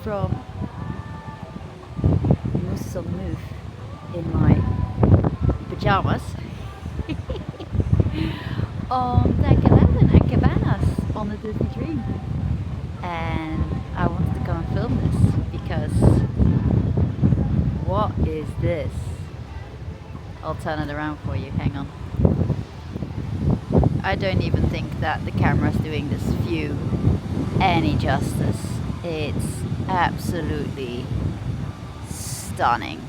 from Moose on the Move in my pajamas on deck 11 at Cabanas on the Disney Dream, and I wanted to come and film this because what is this? I'll turn it around for you, hang on. I don't even think that the camera's doing this view any justice. It's absolutely stunning.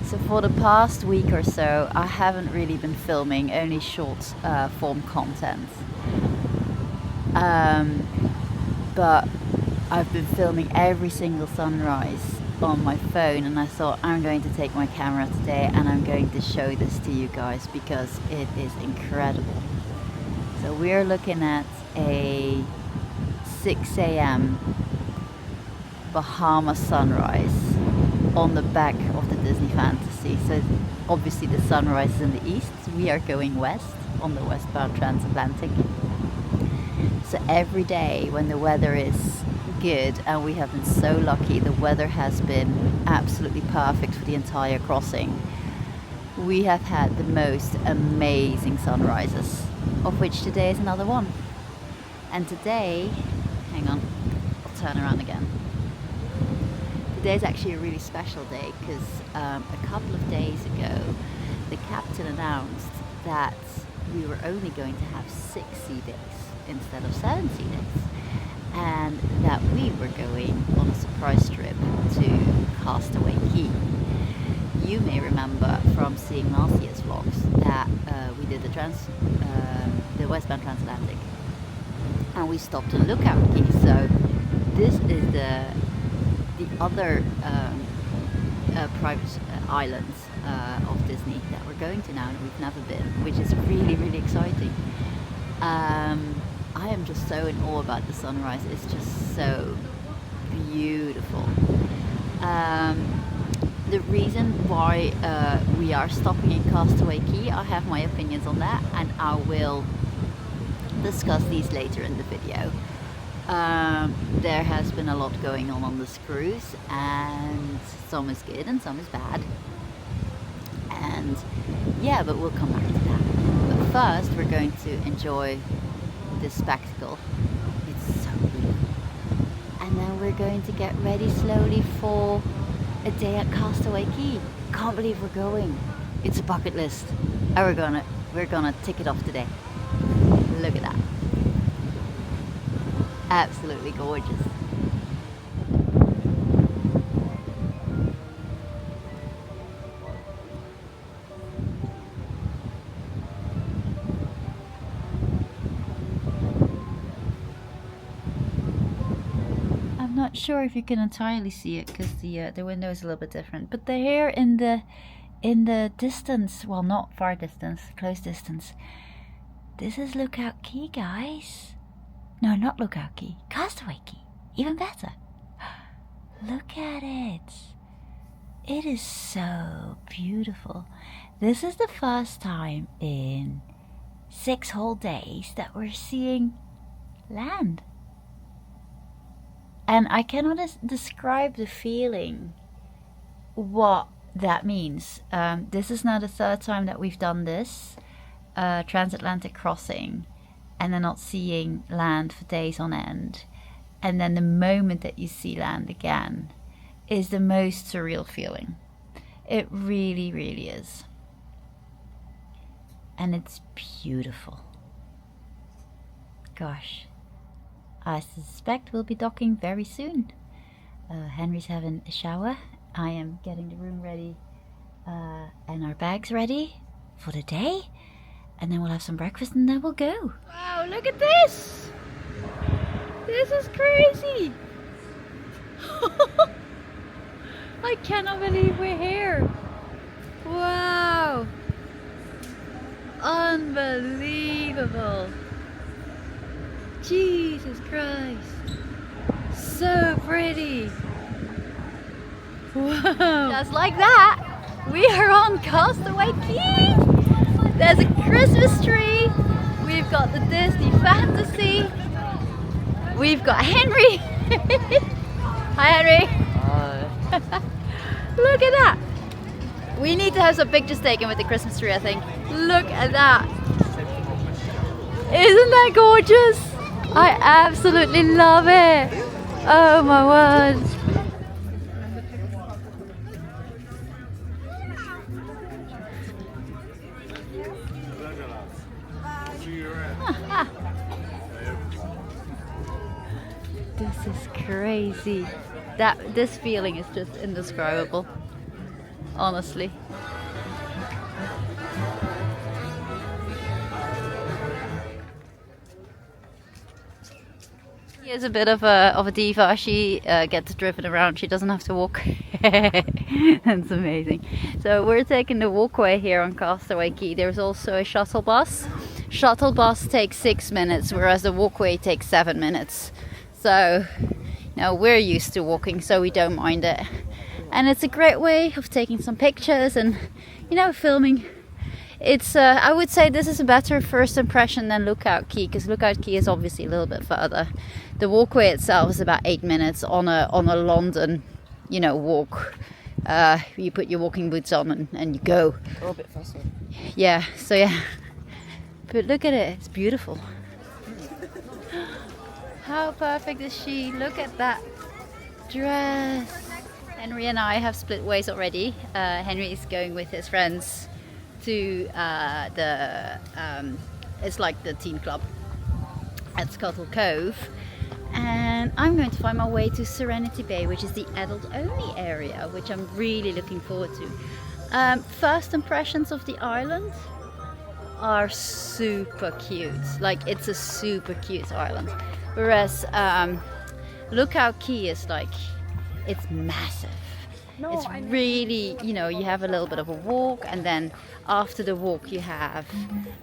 So for the past week or so I haven't really been filming, only short form content, but I've been filming every single sunrise on my phone, and I thought I'm going to take my camera today and I'm going to show this to you guys because it is incredible. So we're looking at a 6 a.m. Bahama sunrise on the back of the Disney Fantasy. So obviously the sunrise is in the east, we are going west on the westbound Transatlantic. So every day when the weather is good, and we have been so lucky, the weather has been absolutely perfect for the entire crossing, we have had the most amazing sunrises, of which today is another one. And today, hang on, I'll turn around again. Today is actually a really special day because a couple of days ago the captain announced that we were only going to have 6 sea days instead of 7 sea days, and that we were going on a surprise trip to Castaway Cay. You may remember from seeing last year's vlogs that we did the westbound Transatlantic, and we stopped in Lookout Cay. So this is the other private islands of Disney that we're going to now, and we've never been, which is really, really exciting. I am just so in awe about the sunrise. It's just so beautiful. The reason why we are stopping in Castaway Cay, I have my opinions on that, and I will discuss these later in the video. There has been a lot going on this cruise, and some is good and some is bad, and yeah, but we'll come back to that. But first we're going to enjoy this spectacle. It's so beautiful, and then we're going to get ready slowly for a day at Castaway Cay. Can't believe we're going. It's a bucket list, and we're gonna tick it off today. Look at that. Absolutely gorgeous. I'm not sure if you can entirely see it because the window is a little bit different, but they're here in the distance, well, not far distance, close distance. This is Lookout Cay, guys. No, not Lookout Cay, Castaway Cay, even better. Look at it. It is so beautiful. This is the first time in 6 whole days that we're seeing land. And I cannot describe the feeling, what that means. This is now the 3rd time that we've done this transatlantic crossing, and then not seeing land for days on end, and then the moment that you see land again is the most surreal feeling. It really, really is. And it's beautiful. Gosh, I suspect we'll be docking very soon. Henry's having a shower, I am getting the room ready, and our bags ready for the day. And then we'll have some breakfast and then we'll go. Wow, look at this! This is crazy! I cannot believe we're here! Wow! Unbelievable! Jesus Christ! So pretty! Wow! Just like that, we are on Castaway Cay! There's a Christmas tree, we've got the Disney Fantasy, we've got Henry, Hi, Henry. Hi. Look at that. We need to have some pictures taken with the Christmas tree, I think. Look at that. Isn't that gorgeous? I absolutely love it. Oh my word. This is crazy. This feeling is just indescribable. Honestly. She is a bit of a diva. She gets driven around. She doesn't have to walk. That's amazing. So we're taking the walkway here on Castaway Cay. There's also a shuttle bus. Shuttle bus takes 6 minutes, whereas the walkway takes 7 minutes. So now we're used to walking, so we don't mind it. And it's a great way of taking some pictures and, you know, filming. It's I would say this is a better first impression than Lookout Cay, because Lookout Cay is obviously a little bit further. The walkway itself is about 8 minutes on a London, you know, walk. You put your walking boots on and you go. Or a bit faster. Yeah, so yeah. But look at it, it's beautiful. How perfect is she? Look at that dress. Henry and I have split ways already. Henry is going with his friends to it's like the teen club at Scuttle Cove, and I'm going to find my way to Serenity Bay, which is the adult only area, which I'm really looking forward to. First impressions of the island are super cute. Like, it's a super cute island, whereas Lookout Cay is like, it's massive. It's really, you know, you have a little bit of a walk, and then after the walk you have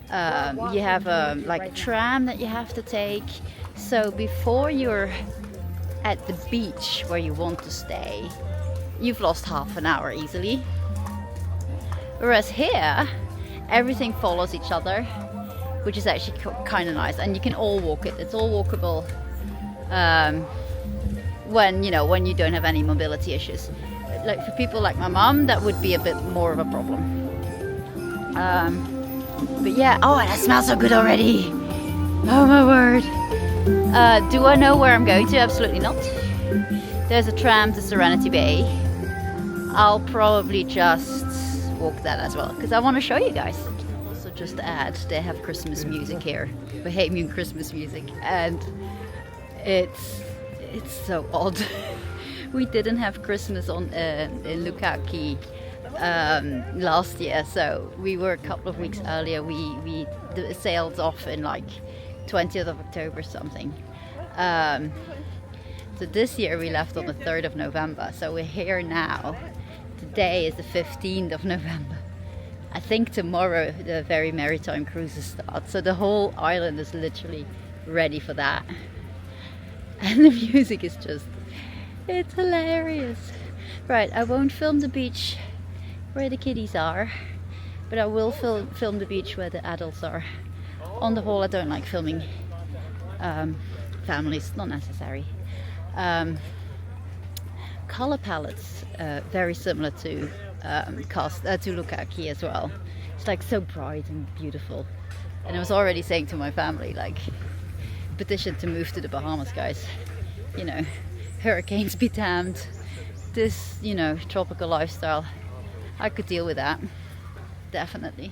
like a tram that you have to take. So before you're at the beach where you want to stay, you've lost half an hour easily. Whereas here, everything follows each other, which is actually kind of nice, and you can all walk it. It's all walkable when you don't have any mobility issues. Like for people like my mum, that would be a bit more of a problem. But yeah, oh, and it smells so good already. Oh my word. Do I know where I'm going to? Absolutely not. There's a tram to Serenity Bay. I'll probably just walk that as well, because I want to show you guys. Also, just to add, they have Christmas music here, Bohemian Christmas music, and it's so odd. We didn't have Christmas in Lookout Cay last year, so we were a couple of weeks earlier. We sailed off in like 20th of October something. So this year we left on the 3rd of November, so we're here now. Today is the 15th of November. I think tomorrow the Very Maritime cruises start, so the whole island is literally ready for that. And the music is just, it's hilarious. Right, I won't film the beach where the kiddies are, but I will film the beach where the adults are. On the whole, I don't like filming families, not necessary. Color palettes, very similar to Lookout Cay as well. It's like so bright and beautiful. And I was already saying to my family, like, petition to move to the Bahamas, guys. You know, hurricanes be damned. This, you know, tropical lifestyle, I could deal with that, definitely.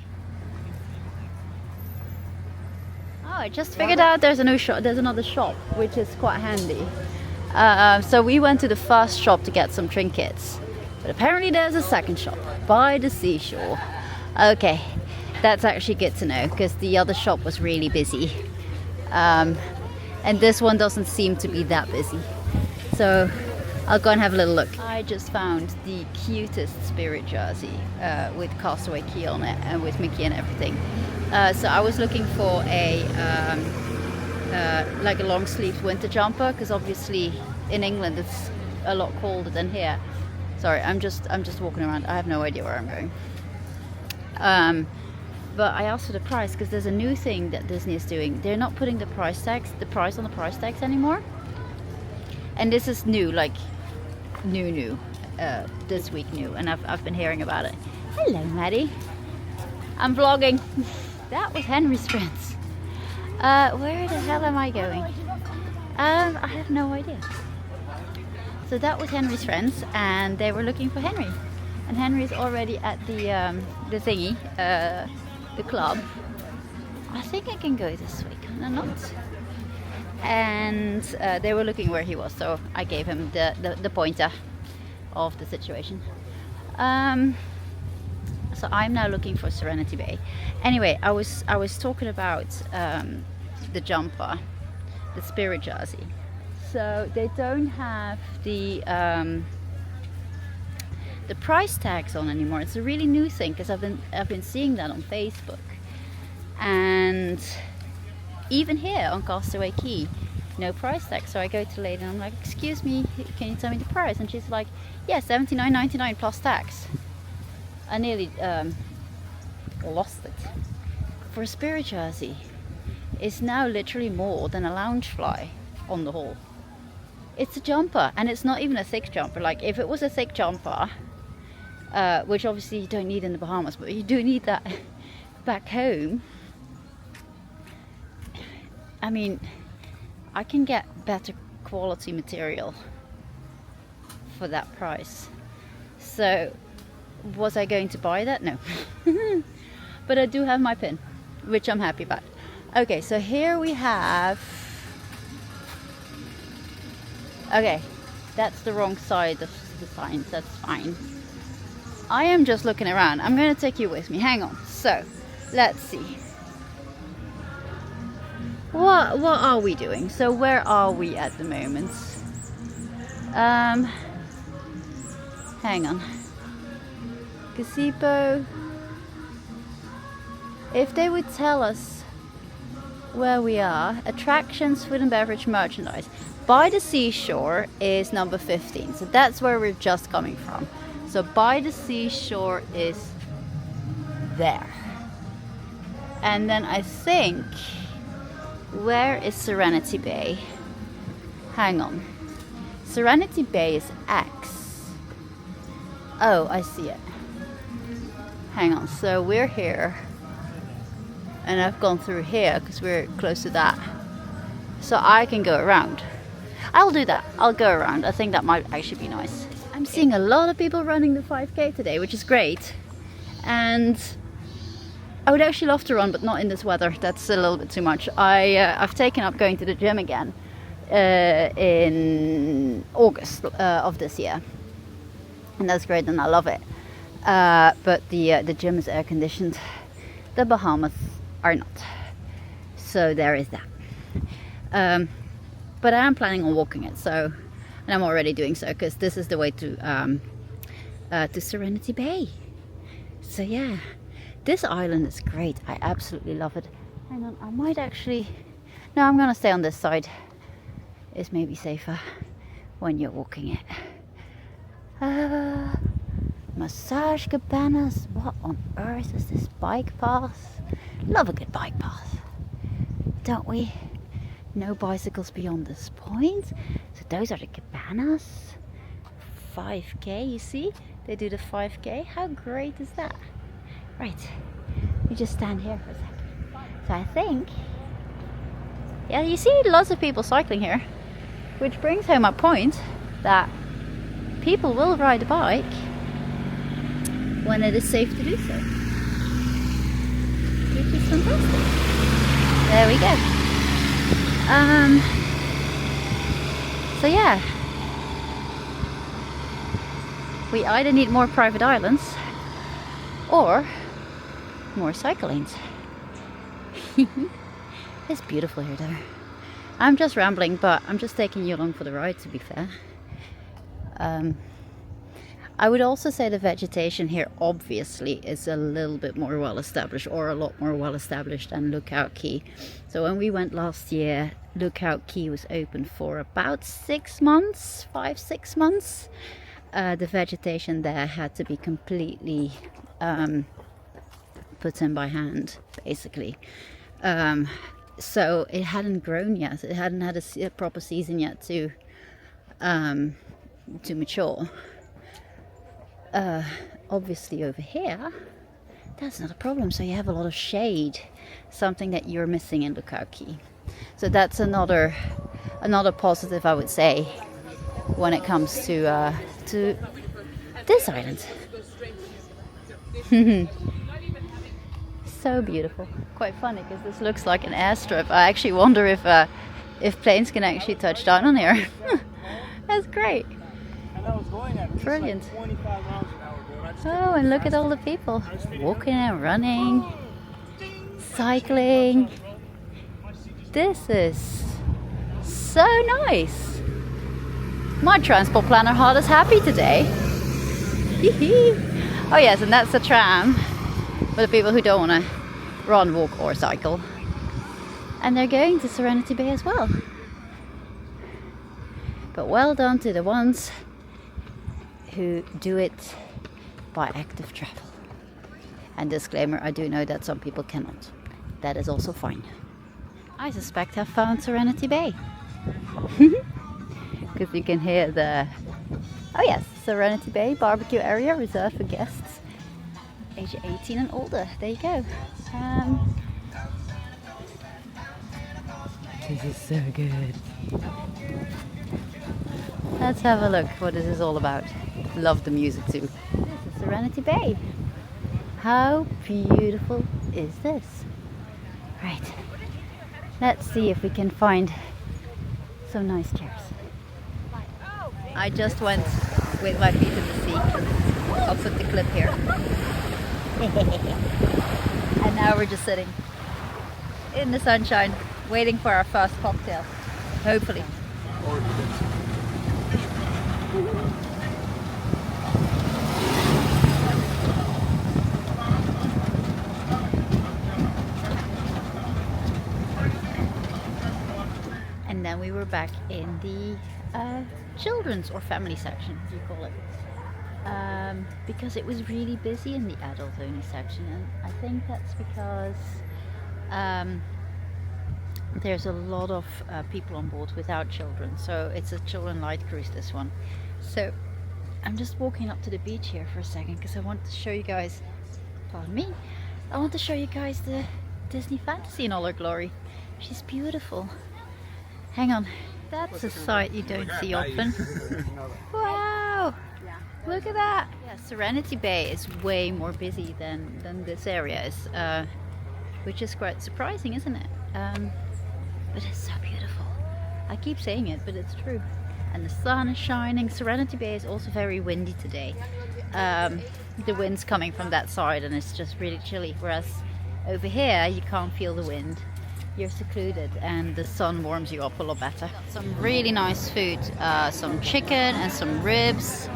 Oh, I just figured out there's a new shop. There's another shop, which is quite handy. So we went to the first shop to get some trinkets, but apparently there's a second shop by the seashore. Okay, that's actually good to know, because the other shop was really busy. And this one doesn't seem to be that busy. So I'll go and have a little look. I just found the cutest spirit jersey with Castaway Cay on it and with Mickey and everything. So I was looking for a like a long sleeved winter jumper, because obviously in England it's a lot colder than here. Sorry, I'm just walking around. I have no idea where I'm going. But I asked for the price, because there's a new thing that Disney is doing. They're not putting the price on the price tags anymore. And this is new, like new, this week new, and I've been hearing about it. Hello, Maddie. I'm vlogging. That was Henry's friends. Where the hell am I going? I have no idea. So that was Henry's friends, and they were looking for Henry. And Henry's already at the thingy, the club. I think I can go this week, can I not? And they were looking where he was, so I gave him the pointer of the situation. So I'm now looking for Serenity Bay. Anyway, I was talking about the jumper, the Spirit jersey. So they don't have the price tags on anymore. It's a really new thing because I've been seeing that on Facebook, and even here on Castaway Cay, no price tag. So I go to the lady and I'm like, excuse me, can you tell me the price? And she's like, yeah, $79.99 plus tax. I nearly lost it. For a Spirit jersey, it's now literally more than a Loungefly on the haul. It's a jumper, and it's not even a thick jumper. Like, if it was a thick jumper, which obviously you don't need in the Bahamas, but you do need that back home. I mean, I can get better quality material for that price. So, was I going to buy that? No. But I do have my pin, which I'm happy about. Okay, so here we have... Okay, that's the wrong side of the signs, that's fine. I am just looking around. I'm going to take you with me. Hang on. So, let's see. What are we doing? So where are we at the moment? Hang on. Gazebo. If they would tell us where we are, attractions, food and beverage, merchandise. By the seashore is number 15. So that's where we're just coming from. So by the seashore is there. And then I think, where is Serenity Bay? Hang on. Serenity Bay is X. Oh, I see it. Hang on, so we're here. And I've gone through here because we're close to that. So I can go around. I'll do that. I'll go around. I think that might actually be nice. I'm seeing a lot of people running the 5K today, which is great. And I would actually love to run, but not in this weather. That's a little bit too much. I've taken up going to the gym again in August of this year. And that's great, and I love it. But the gym is air conditioned. The Bahamas are not. So there is that. But I am planning on walking it, so, and I'm already doing so because this is the way to Serenity Bay. So yeah, this island is great. I absolutely love it. Hang on, I might actually, no, I'm gonna stay on this side. It's maybe safer when you're walking it. Massage cabanas. What on earth is this bike path? Love a good bike path, don't we? No bicycles beyond this point. So those are the cabanas. 5K, you see? They do the 5K. How great is that? Right, you just stand here for a second. So I think, yeah, you see lots of people cycling here, which brings home my point that people will ride a bike when it is safe to do so, which is fantastic. There we go. So yeah, we either need more private islands or more cycle lanes. It's beautiful here though. I'm just rambling, but I'm just taking you along for the ride, to be fair. I would also say the vegetation here obviously is a little bit more well established, or a lot more well established than Lookout Cay. So when we went last year, Lookout Cay was open for about 6 months, 5-6 months. The vegetation there had to be completely put in by hand, basically. So it hadn't grown yet. It hadn't had a proper season yet to to mature. Obviously over here, that's not a problem. So you have a lot of shade, something that you're missing in Lookout Cay. So that's another positive, I would say, when it comes to this island. So beautiful. Quite funny because this looks like an airstrip. I actually wonder if planes can actually touch down on here. That's great. Brilliant. Oh, and look at all the people walking and running, cycling. This is so nice. My transport planner heart is happy today. Oh yes, and that's the tram for the people who don't want to run, walk or cycle. And they're going to Serenity Bay as well. But well done to the ones who do it by active travel. And disclaimer, I do know that some people cannot. That is also fine. I suspect I've found Serenity Bay. Because you can hear the... Oh yes, Serenity Bay barbecue area reserved for guests age 18 and older. There you go. This is so good. Let's have a look what this is all about. Love the music too. This is Serenity Bay. How beautiful is this? Right. Let's see if we can find some nice chairs. I just went with my feet in the sea. I'll put the clip here. And now we're just sitting in the sunshine, waiting for our first cocktail. Hopefully. And then we were back in the children's or family section, as you call it. Because it was really busy in the adult only section, and I think that's because there's a lot of people on board without children, so it's a children light cruise, this one. So I'm just walking up to the beach here for a second because I want to show you guys, pardon me, I want to show you guys the Disney Fantasy in all her glory. She's beautiful. Hang on, that's a sight you don't see often. Wow! Look at that! Yeah, Serenity Bay is way more busy than this area is, which is quite surprising, isn't it? But it's so beautiful. I keep saying it, but it's true. And the sun is shining. Serenity Bay is also very windy today. The wind's coming from that side and it's just really chilly, whereas over here you can't feel the wind. You're secluded and the sun warms you up a lot better. Some really nice food, some chicken and some ribs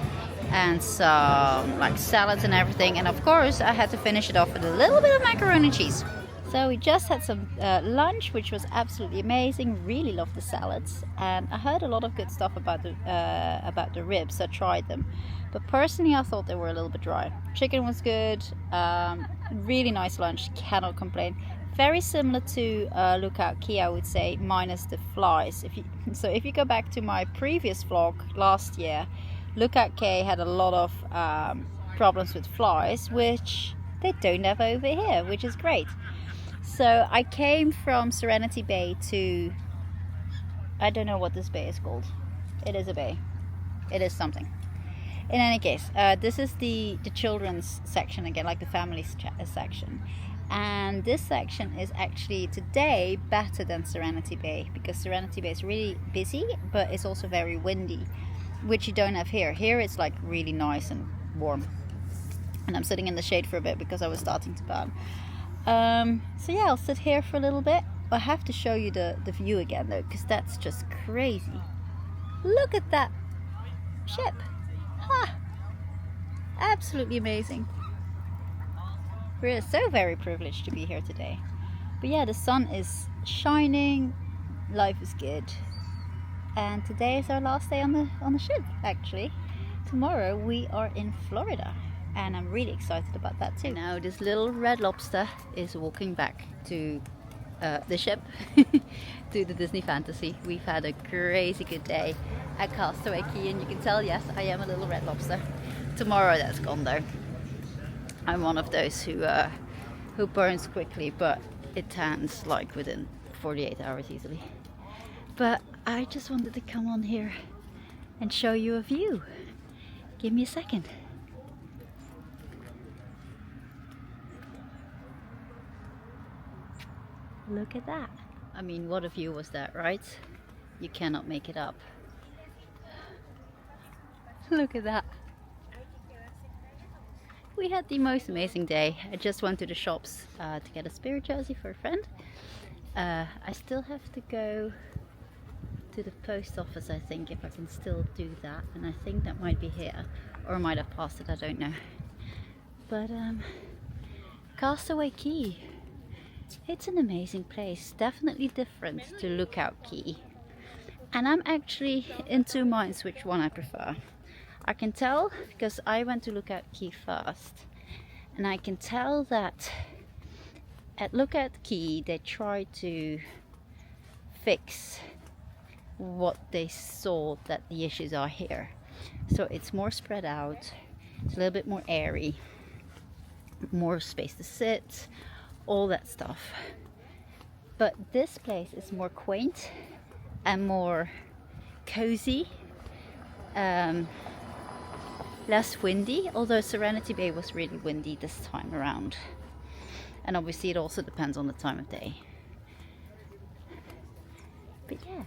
and some like salads and everything, and of course I had to finish it off with a little bit of macaroni and cheese. So we just had some lunch, which was absolutely amazing. Really loved the salads, and I heard a lot of good stuff about the ribs. So I tried them, but personally I thought they were a little bit dry. Chicken was good. Really nice lunch. Cannot complain. Very similar to Lookout Cay, I would say, minus the flies. If you go back to my previous vlog last year, Lookout Cay had a lot of problems with flies, which they don't have over here, which is great. So I came from Serenity Bay to, I don't know what this bay is called. It is a bay. It is something. In any case, this is the children's section again, like the family section. And this section is actually today better than Serenity Bay, because Serenity Bay is really busy, but it's also very windy, which you don't have here. Here it's like really nice and warm. And I'm sitting in the shade for a bit because I was starting to burn. So yeah, I'll sit here for a little bit. I have to show you the view again though, because that's just crazy. Look at that ship. Ha! Absolutely amazing. We're so very privileged to be here today. But yeah, the sun is shining, life is good. And today is our last day on the ship, actually. Tomorrow we are in Florida. And I'm really excited about that too. Now this little red lobster is walking back to the ship to the Disney Fantasy. We've had a crazy good day at Castaway Cay, and you can tell, yes, I am a little red lobster. Tomorrow that's gone though. I'm one of those who burns quickly, but it tans like within 48 hours easily. But I just wanted to come on here and show you a view. Give me a second. Look at that. I mean, what a view was that, right? You cannot make it up. Look at that. We had the most amazing day. I just went to the shops to get a spirit jersey for a friend. I still have to go to the post office, I think, if I can still do that, and I think that might be here, or I might have passed it, I don't know. But Castaway Cay, it's an amazing place, definitely different to Lookout Cay, and I'm actually in two minds which one I prefer. I can tell because I went to Lookout Cay first, and I can tell that at Lookout Cay they try to fix what they saw that the issues are here. So it's more spread out, it's a little bit more airy, more space to sit, all that stuff. But this place is more quaint and more cozy, less windy, although Serenity Bay was really windy this time around. And obviously it also depends on the time of day. But yeah.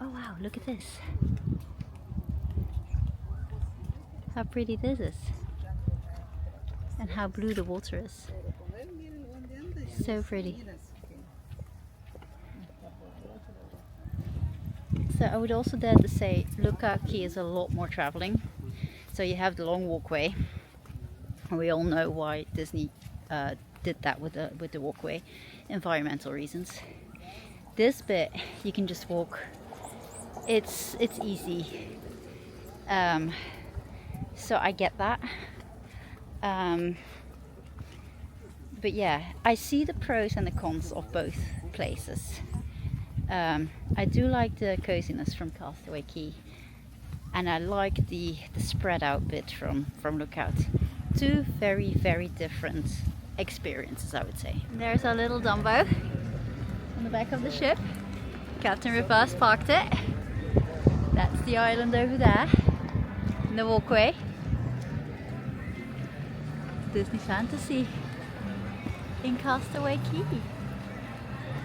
Oh wow, look at this. How pretty this is. And how blue the water is. So pretty. So I would also dare to say Lookout Cay is a lot more traveling. So you have the long walkway. And we all know why Disney did that with the walkway. Environmental reasons. This bit you can just walk. It's easy, so I get that, but yeah, I see the pros and the cons of both places. I do like the coziness from Castaway Cay, and I like the spread out bit from Lookout. Two very, very different experiences, I would say. And there's our little Dumbo on the back of the ship. Captain Reverse parked it. That's the island over there, in the walkway. Disney Fantasy in Castaway Cay.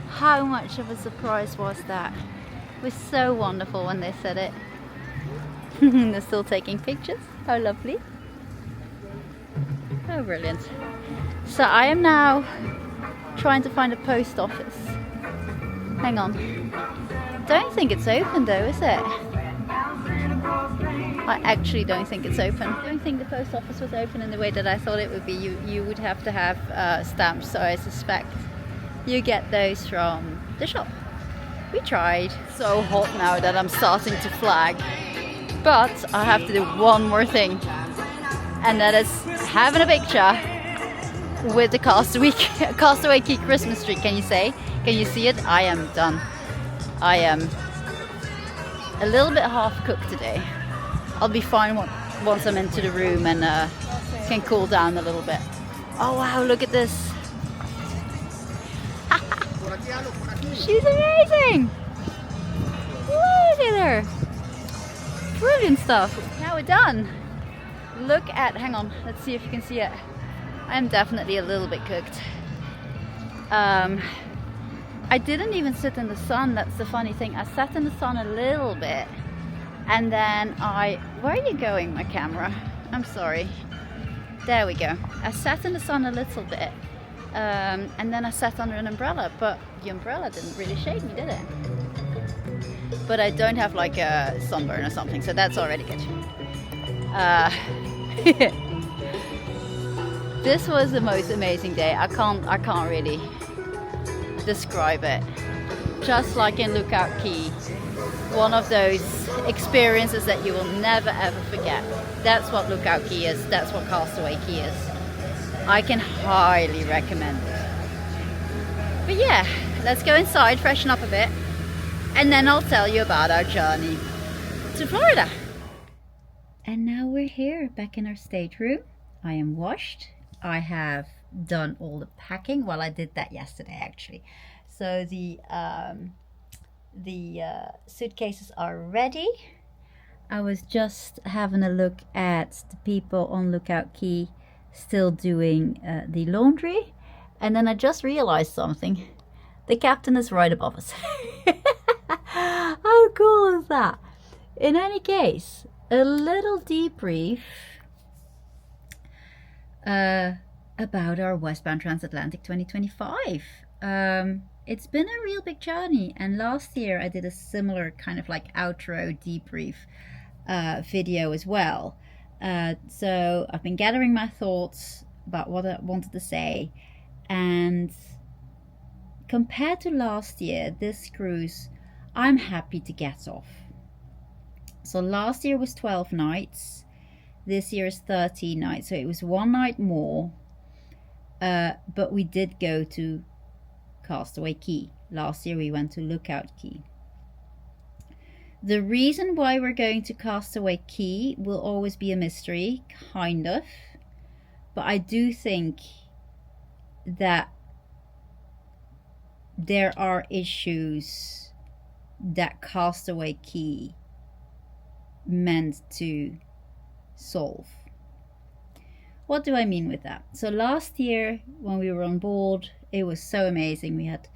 How much of a surprise was that? It was so wonderful when they said it. They're still taking pictures. How lovely. Oh, brilliant. So I am now trying to find a post office. Hang on. Don't think it's open though, is it? I actually don't think it's open. I don't think the post office was open in the way that I thought it would be. You would have to have stamps, so I suspect you get those from the shop. We tried. So hot now that I'm starting to flag. But I have to do one more thing. And that is having a picture with the Castaway Cay Christmas tree. Can you see it? I am done. I am a little bit half cooked today. I'll be fine once I'm into the room and can cool down a little bit. Oh wow, look at this. She's amazing. Look at her. Brilliant stuff. Now we're done. Look at, hang on, let's see if you can see it. I'm definitely a little bit cooked. I didn't even sit in the sun, that's the funny thing. I sat in the sun a little bit and then where are you going, my camera? I'm sorry. There we go. I sat in the sun a little bit and then I sat under an umbrella, but the umbrella didn't really shade me, did it? But I don't have like a sunburn or something, so that's already good. This was the most amazing day. I can't really describe it. Just like in Lookout Cay, one of those experiences that you will never ever forget. That's what Lookout Cay is. That's what Castaway Cay is. I can highly recommend it. But yeah, let's go inside, freshen up a bit, and then I'll tell you about our journey to Florida. And now we're here, back in our stateroom. I am washed. I have done all the packing. Well, I did that yesterday actually. So the suitcases are ready. I was just having a look at the people on Lookout Cay still doing the laundry, and then I just realized something. The captain is right above us. How cool is that? In any case, a little debrief about our westbound Transatlantic 2025. It's been a real big journey, and last year I did a similar kind of like outro debrief video as well. So I've been gathering my thoughts about what I wanted to say, and compared to last year, this cruise I'm happy to get off. So last year was 12 nights, this year is 13 nights, so it was one night more, but we did go to Castaway Cay. Last year we went to Lookout Cay. The reason why we're going to Castaway Cay will always be a mystery, kind of, but I do think that there are issues that Castaway Cay meant to solve. What do I mean with that? So last year when we were on board, it was so amazing. We had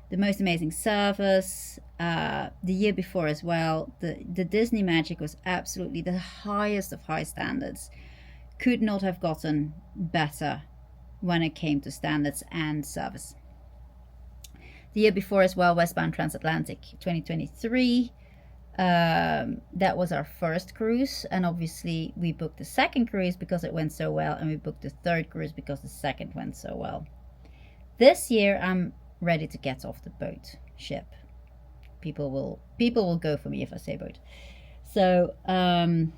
the most amazing service. The year before as well, the Disney magic was absolutely the highest of high standards. Could not have gotten better when it came to standards and service. The year before as well, westbound Transatlantic 2023. That was our first cruise, and obviously we booked the second cruise because it went so well, and we booked the third cruise because the second went so well. This year I'm ready to get off the boat, ship. People will go for me if I say boat. So and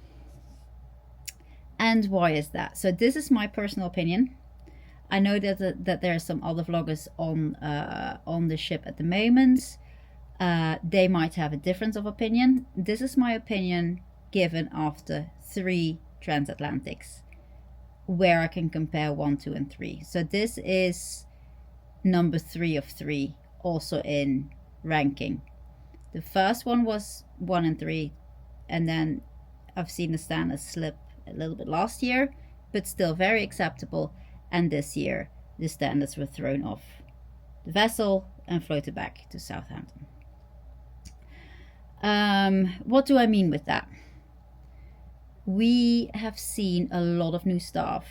why is that? So this is my personal opinion. I know that there are some other vloggers on the ship at the moment. They might have a difference of opinion. This is my opinion given after 3 Transatlantics, where I can compare 1, 2, and 3. So this is number 3 of 3, also in ranking. The first one was 1 and 3, and then I've seen the standards slip a little bit last year, but still very acceptable. And this year the standards were thrown off the vessel and floated back to Southampton. What do I mean with that? We have seen a lot of new staff,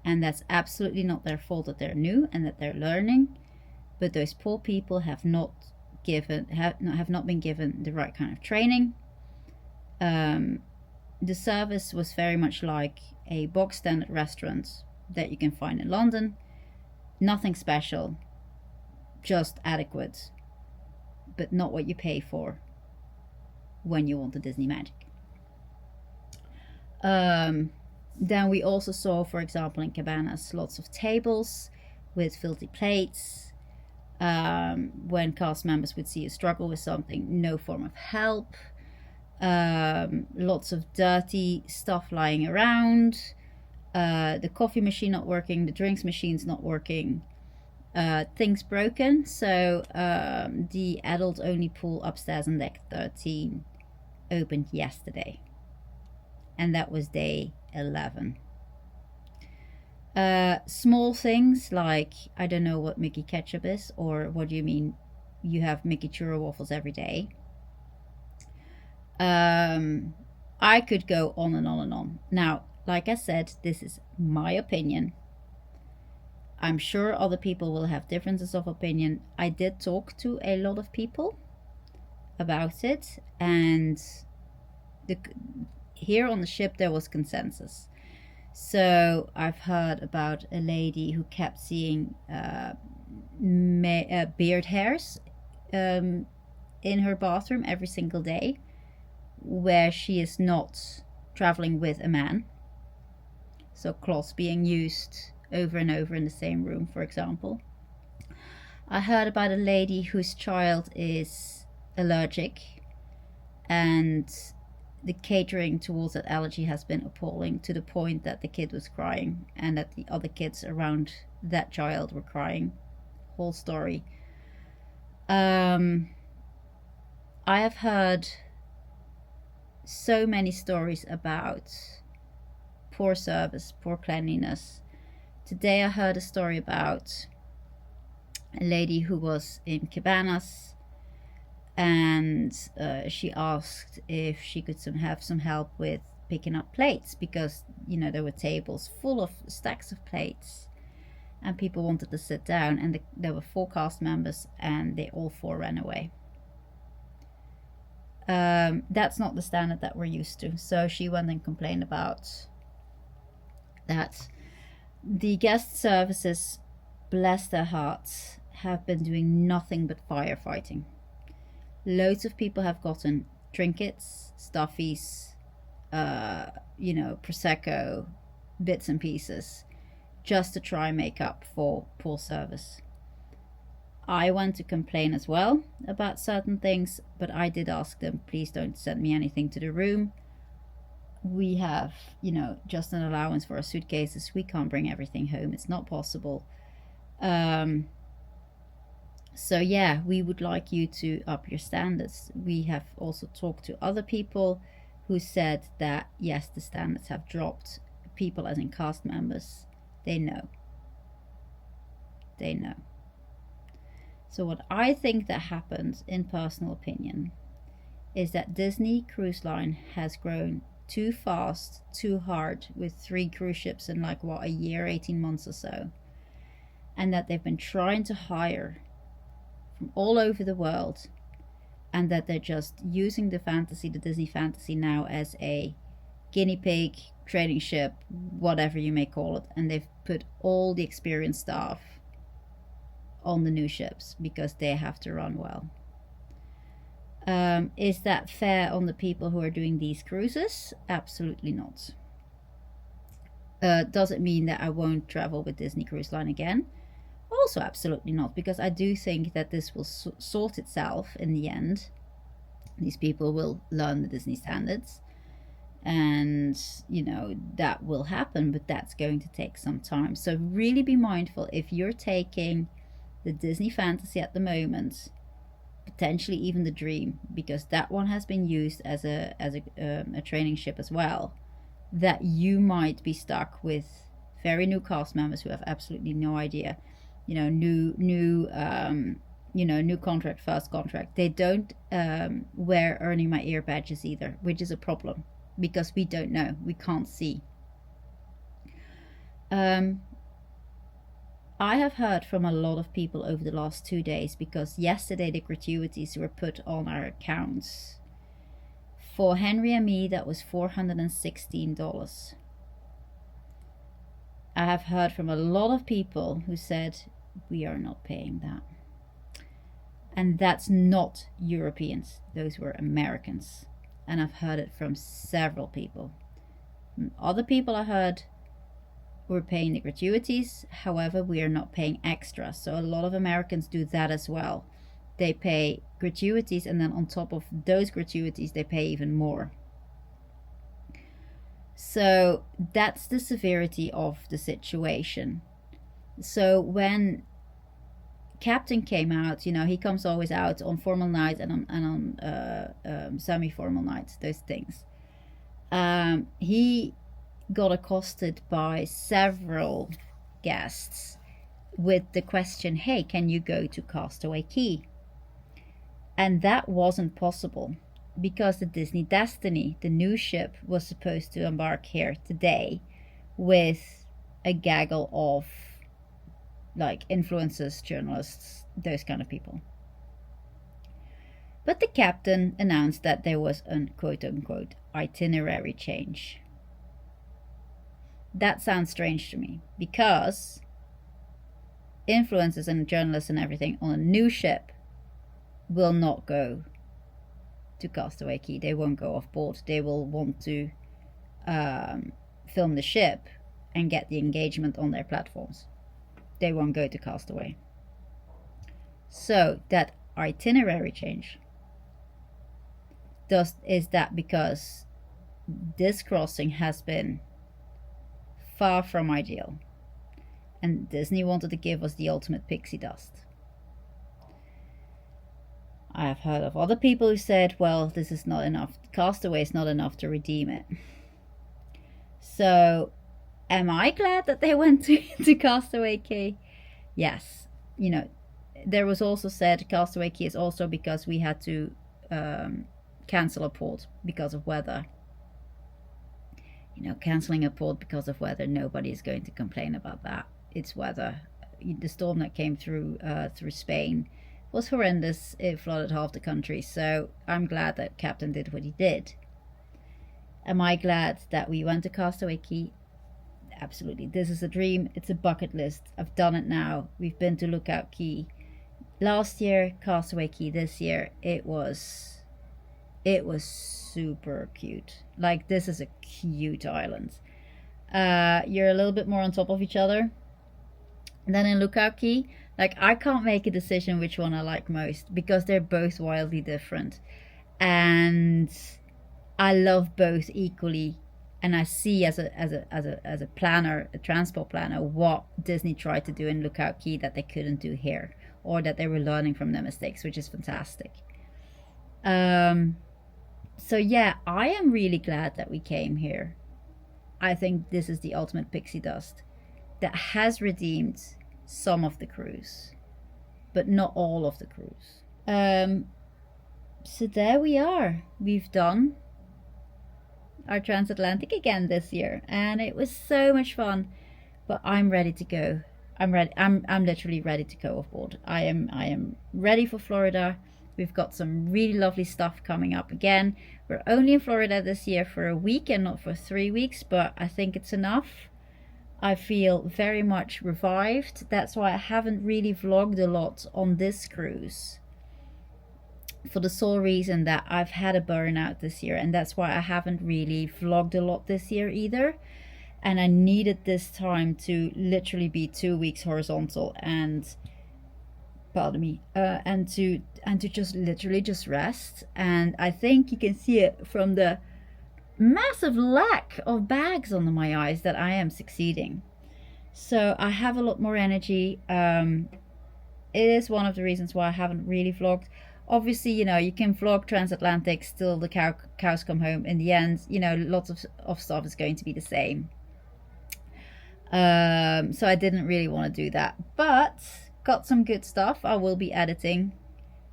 and that's absolutely not their fault that they're new and that they're learning, but those poor people have not been given the right kind of training. The service was very much like a box standard restaurant that you can find in London. Nothing special, just adequate, but not what you pay for when you want the Disney magic. Then we also saw, for example, in cabanas, lots of tables with filthy plates. When cast members would see a struggle with something, no form of help. Lots of dirty stuff lying around. The coffee machine not working, the drinks machine's not working. Things broken. So the adult only pool upstairs on deck 13 opened yesterday, and that was day 11. Small things like, I don't know what Mickey ketchup is, or what do you mean you have Mickey churro waffles every day. I could go on and on and on. Now, like I said, this is my opinion. I'm sure other people will have differences of opinion. I did talk to a lot of people about it, and here on the ship there was consensus. So I've heard about a lady who kept seeing beard hairs in her bathroom every single day, where she is not traveling with a man. So cloths being used over and over in the same room, for example. I heard about a lady whose child is allergic, and the catering towards that allergy has been appalling, to the point that the kid was crying and that the other kids around that child were crying. Whole story. I have heard so many stories about poor service, poor cleanliness. Today I heard a story about a lady who was in Cabanas, and she asked if she could have some help with picking up plates, because there were tables full of stacks of plates and people wanted to sit down, and there were 4 cast members and they all 4 ran away. That's not the standard that we're used to. So she went and complained about that. The guest services, bless their hearts, have been doing nothing but firefighting. Loads of people have gotten trinkets, stuffies, Prosecco, bits and pieces, just to try and make up for poor service. I went to complain as well about certain things, but I did ask them, please don't send me anything to the room. We have, just an allowance for our suitcases. We can't bring everything home. It's not possible. So yeah, we would like you to up your standards. We have also talked to other people who said that, yes, the standards have dropped. People as in cast members, they know. So what I think that happened, in personal opinion, is that Disney Cruise Line has grown too fast, too hard, with 3 cruise ships in a year, 18 months or so. And that they've been trying to hire from all over the world, and that they're just using the Disney Fantasy now as a guinea pig, training ship, whatever you may call it. And they've put all the experienced staff on the new ships because they have to run well. Is that fair on the people who are doing these cruises? Absolutely not. Does it mean that I won't travel with Disney Cruise Line again? Also absolutely not, because I do think that this will sort itself in the end. These people will learn the Disney standards, and that will happen, but that's going to take some time. So really be mindful if you're taking the Disney Fantasy at the moment, potentially even the Dream, because that one has been used as a training ship as well, that you might be stuck with very new cast members who have absolutely no idea. New contract, first contract. They don't wear earning my ear badges either, which is a problem because we don't know, we can't see. I have heard from a lot of people over the last 2 days, because yesterday the gratuities were put on our accounts. For Henry and me, that was $416. I have heard from a lot of people who said, we are not paying that. And that's not Europeans, those were Americans. And I've heard it from several people. Other people I heard were paying the gratuities, however, we are not paying extra. So a lot of Americans do that as well. They pay gratuities, and then on top of those gratuities, they pay even more. So that's the severity of the situation. So when Captain came out, he comes always out on formal nights and on semi-formal nights, those things. He got accosted by several guests with the question, hey, can you go to Castaway Cay? And that wasn't possible, because the Disney Destiny, the new ship, was supposed to embark here today with a gaggle of influencers, journalists, those kind of people. But the captain announced that there was a quote-unquote itinerary change. That sounds strange to me, because influencers and journalists and everything on a new ship will not go to Castaway Cay. They won't go off board. They will want to film the ship and get the engagement on their platforms. They won't go to Castaway. So that itinerary change, is that because this crossing has been far from ideal, and Disney wanted to give us the ultimate pixie dust. I have heard of other people who said, well, this is not enough, Castaway is not enough to redeem it. So am I glad that they went to Castaway Cay? Yes. You know, there was also said Castaway Cay is also because we had to cancel a port because of weather. You know, canceling a port because of weather, nobody is going to complain about that. It's weather. The storm that came through Spain was horrendous. It flooded half the country. So I'm glad that Captain did what he did. Am I glad that we went to Castaway Cay? Absolutely. This is a dream. It's a bucket list. I've done it now. We've been to Lookout Cay last year, Castaway Cay this year. It was super cute. Like, this is a cute island. You're a little bit more on top of each other than in Lookout Cay. Like, I can't make a decision which one I like most because they're both wildly different, and I love both equally. And I see as a planner, a transport planner, what Disney tried to do in Lookout Cay that they couldn't do here, or that they were learning from their mistakes, which is fantastic. So yeah, I am really glad that we came here. I think this is the ultimate pixie dust that has redeemed some of the cruise, but not all of the cruise. So there we are. We've done our Transatlantic again this year, and it was so much fun. But I'm ready to go. I'm ready. I'm literally ready to go off board. I am ready for Florida. We've got some really lovely stuff coming up again. We're only in Florida this year for a week and not for 3 weeks, but I think it's enough. I feel very much revived. That's why I haven't really vlogged a lot on this cruise, for the sole reason that I've had a burnout this year, and that's why I haven't really vlogged a lot this year either. And I needed this time to literally be 2 weeks horizontal and and to just literally just rest. And I think you can see it from the massive lack of bags under my eyes that I am succeeding. So I have a lot more energy. It is one of the reasons why I haven't really vlogged. Obviously, you know, you can vlog Transatlantic, still the cows come home. In the end, you know, lots of stuff is going to be the same. So I didn't really want to do that, but got some good stuff. I will be editing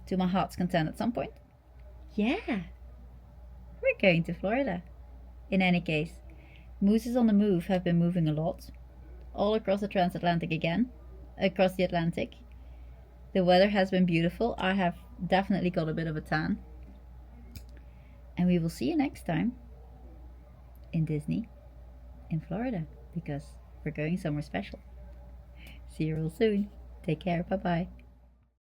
to my heart's content at some point. Yeah, we're going to Florida. In any case, mooses on the move have been moving a lot, all across the Transatlantic again, across the Atlantic. The weather has been beautiful. I have definitely got a bit of a tan. And we will see you next time in Disney in Florida, because we're going somewhere special. See you real soon. Take care. Bye bye.